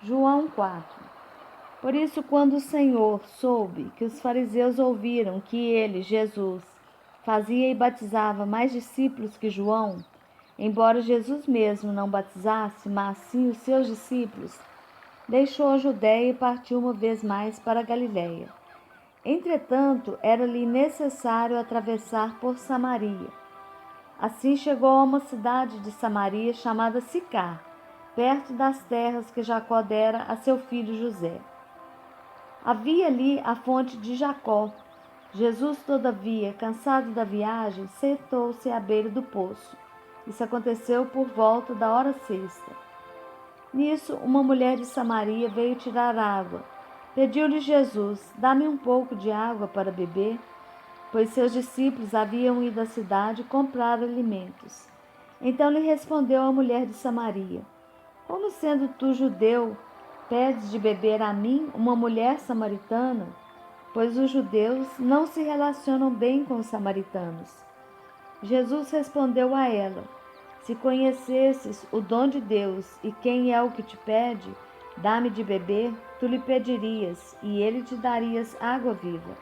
João 4. Por isso, quando o Senhor soube que os fariseus ouviram que ele, Jesus, fazia e batizava mais discípulos que João, embora Jesus mesmo não batizasse, mas sim os seus discípulos, deixou a Judéia e partiu uma vez mais para a Galiléia. Entretanto, era-lhe necessário atravessar por Samaria. Assim chegou a uma cidade de Samaria chamada Sicar, perto das terras que Jacó dera a seu filho José. Havia ali a fonte de Jacó. Jesus, todavia, cansado da viagem, sentou-se à beira do poço. Isso aconteceu por volta da hora sexta. Nisso, uma mulher de Samaria veio tirar água. Pediu-lhe Jesus: dá-me um pouco de água para beber, pois seus discípulos haviam ido à cidade comprar alimentos. Então lhe respondeu a mulher de Samaria: como sendo tu judeu, pedes de beber a mim, uma mulher samaritana? Pois os judeus não se relacionam bem com os samaritanos. Jesus respondeu a ela: se conhecesses o dom de Deus e quem é o que te pede, dá-me de beber, tu lhe pedirias, e ele te daria água viva.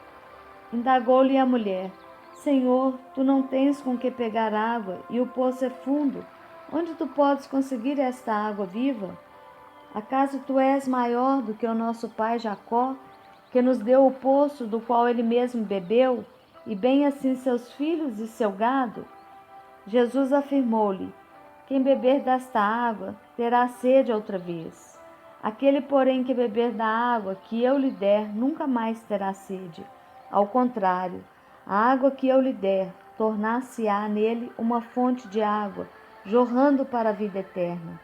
Indagou-lhe a mulher: Senhor, tu não tens com que pegar água, e o poço é fundo. Onde tu podes conseguir esta água viva? Acaso tu és maior do que o nosso pai Jacó, que nos deu o poço do qual ele mesmo bebeu, e bem assim seus filhos e seu gado? Jesus afirmou-lhe: quem beber desta água terá sede outra vez. Aquele, porém, que beber da água que eu lhe der, nunca mais terá sede. Ao contrário, a água que eu lhe der, tornar-se-á nele uma fonte de água, jorrando para a vida eterna.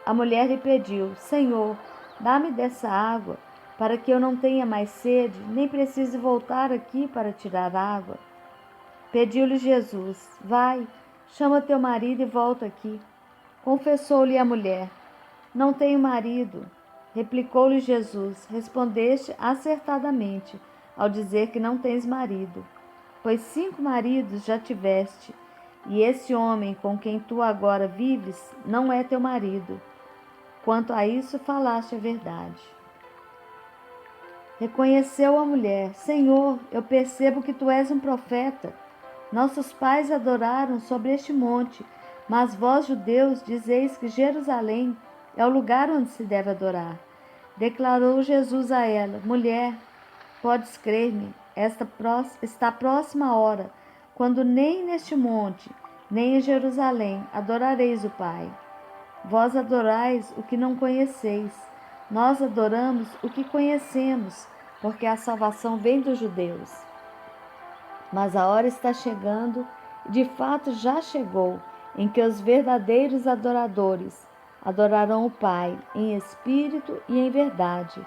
A mulher lhe pediu: Senhor, dá-me dessa água, para que eu não tenha mais sede, nem precise voltar aqui para tirar água. Pediu-lhe Jesus: vai, chama teu marido e volta aqui. Confessou-lhe a mulher: não tenho marido. Replicou-lhe Jesus: respondeste acertadamente ao dizer que não tens marido, pois 5 maridos já tiveste, e esse homem com quem tu agora vives não é teu marido. Quanto a isso, falaste a verdade. Reconheceu a mulher: Senhor, eu percebo que tu és um profeta. Nossos pais adoraram sobre este monte, mas vós, judeus, dizeis que Jerusalém é o lugar onde se deve adorar. Declarou Jesus a ela: mulher, podes crer-me, está próxima a hora, quando nem neste monte, nem em Jerusalém adorareis o Pai. Vós adorais o que não conheceis, nós adoramos o que conhecemos, porque a salvação vem dos judeus. Mas a hora está chegando, e de fato já chegou, em que os verdadeiros adoradores adorarão o Pai em espírito e em verdade,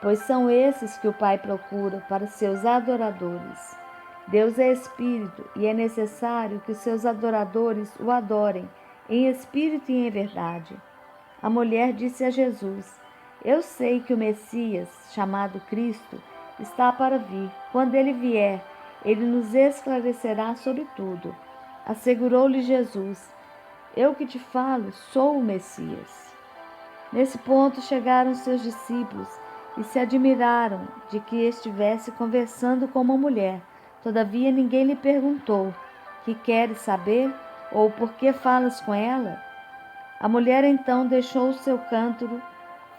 pois são esses que o Pai procura para seus adoradores. Deus é espírito e é necessário que os seus adoradores o adorem em espírito e em verdade. A mulher disse a Jesus: eu sei que o Messias, chamado Cristo, está para vir. Quando ele vier, ele nos esclarecerá sobre tudo. Assegurou-lhe Jesus: eu que te falo, sou o Messias. Nesse ponto chegaram seus discípulos e se admiraram de que estivesse conversando com uma mulher. Todavia ninguém lhe perguntou: que queres saber? Ou por que falas com ela? A mulher então deixou o seu cântaro,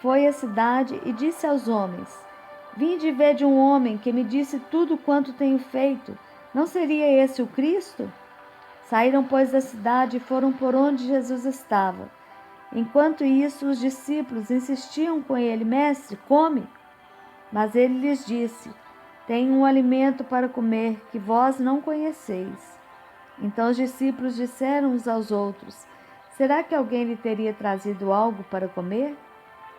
foi à cidade e disse aos homens: vinde ver de um homem que me disse tudo quanto tenho feito. Não seria esse o Cristo? Saíram, pois, da cidade e foram por onde Jesus estava. Enquanto isso, os discípulos insistiam com ele: mestre, come. Mas ele lhes disse: tenho um alimento para comer que vós não conheceis. Então os discípulos disseram uns aos outros: será que alguém lhe teria trazido algo para comer?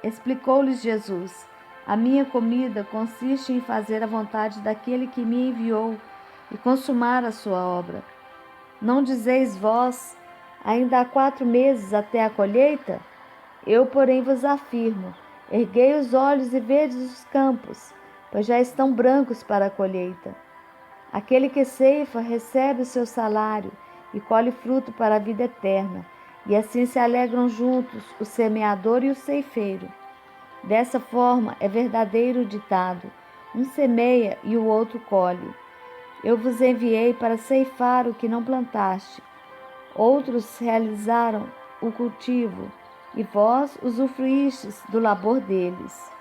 Explicou-lhes Jesus: a minha comida consiste em fazer a vontade daquele que me enviou e consumar a sua obra. Não dizeis vós: ainda há 4 meses até a colheita? Eu, porém, vos afirmo: erguei os olhos e vedes os campos, pois já estão brancos para a colheita. Aquele que ceifa recebe o seu salário e colhe fruto para a vida eterna, e assim se alegram juntos o semeador e o ceifeiro. Dessa forma é verdadeiro o ditado: um semeia e o outro colhe. Eu vos enviei para ceifar o que não plantaste. Outros realizaram o cultivo, e vós usufruístes do labor deles.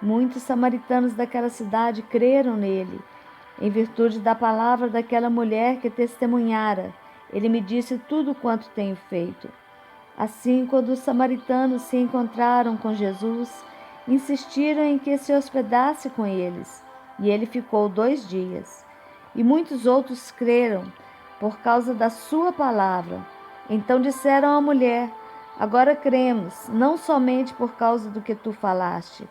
Muitos samaritanos daquela cidade creram nele, em virtude da palavra daquela mulher que testemunhara. Ele me disse tudo quanto tenho feito. Assim, quando os samaritanos se encontraram com Jesus, insistiram em que se hospedasse com eles, e ele ficou 2 dias. E muitos outros creram por causa da sua palavra. Então disseram à mulher: agora cremos, não somente por causa do que tu falaste,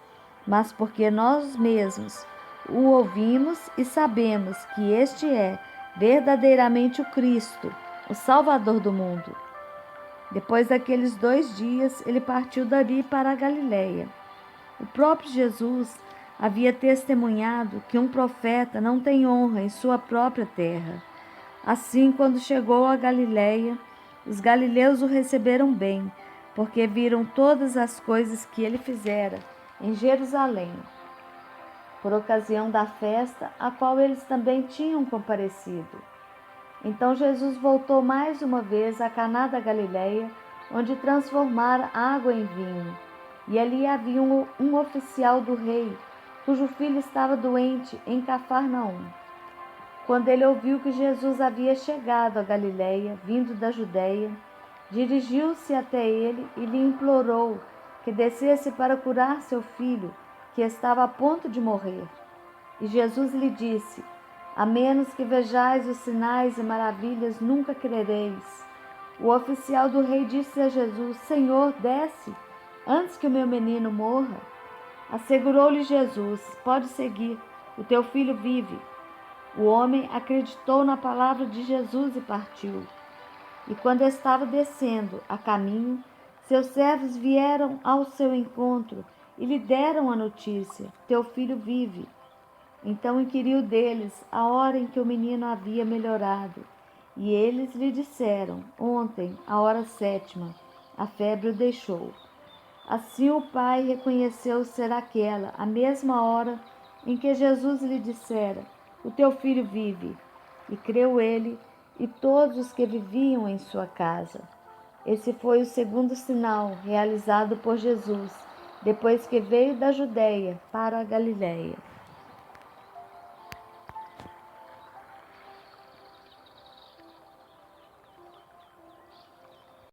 mas porque nós mesmos o ouvimos e sabemos que este é verdadeiramente o Cristo, o Salvador do mundo. Depois daqueles 2 dias, ele partiu dali para a Galiléia. O próprio Jesus havia testemunhado que um profeta não tem honra em sua própria terra. Assim, quando chegou a Galiléia, os galileus o receberam bem, porque viram todas as coisas que ele fizera em Jerusalém, por ocasião da festa a qual eles também tinham comparecido. Então Jesus voltou mais uma vez a Caná da Galileia, onde transformara água em vinho. E ali havia um oficial do rei, cujo filho estava doente em Cafarnaum. Quando ele ouviu que Jesus havia chegado a Galileia, vindo da Judéia, dirigiu-se até ele e lhe implorou que descesse para curar seu filho, que estava a ponto de morrer. E Jesus lhe disse: a menos que vejais os sinais e maravilhas, nunca crereis. O oficial do rei disse a Jesus: Senhor, desce, antes que o meu menino morra. Assegurou-lhe Jesus: pode seguir, o teu filho vive. O homem acreditou na palavra de Jesus e partiu. E quando estava descendo a caminho, seus servos vieram ao seu encontro e lhe deram a notícia: teu filho vive. Então inquiriu deles a hora em que o menino havia melhorado. E eles lhe disseram: ontem, à hora 7ª, a febre o deixou. Assim o pai reconheceu ser aquela a mesma hora em que Jesus lhe dissera: o teu filho vive. E creu ele e todos os que viviam em sua casa. Esse foi o segundo sinal realizado por Jesus, depois que veio da Judéia para a Galiléia.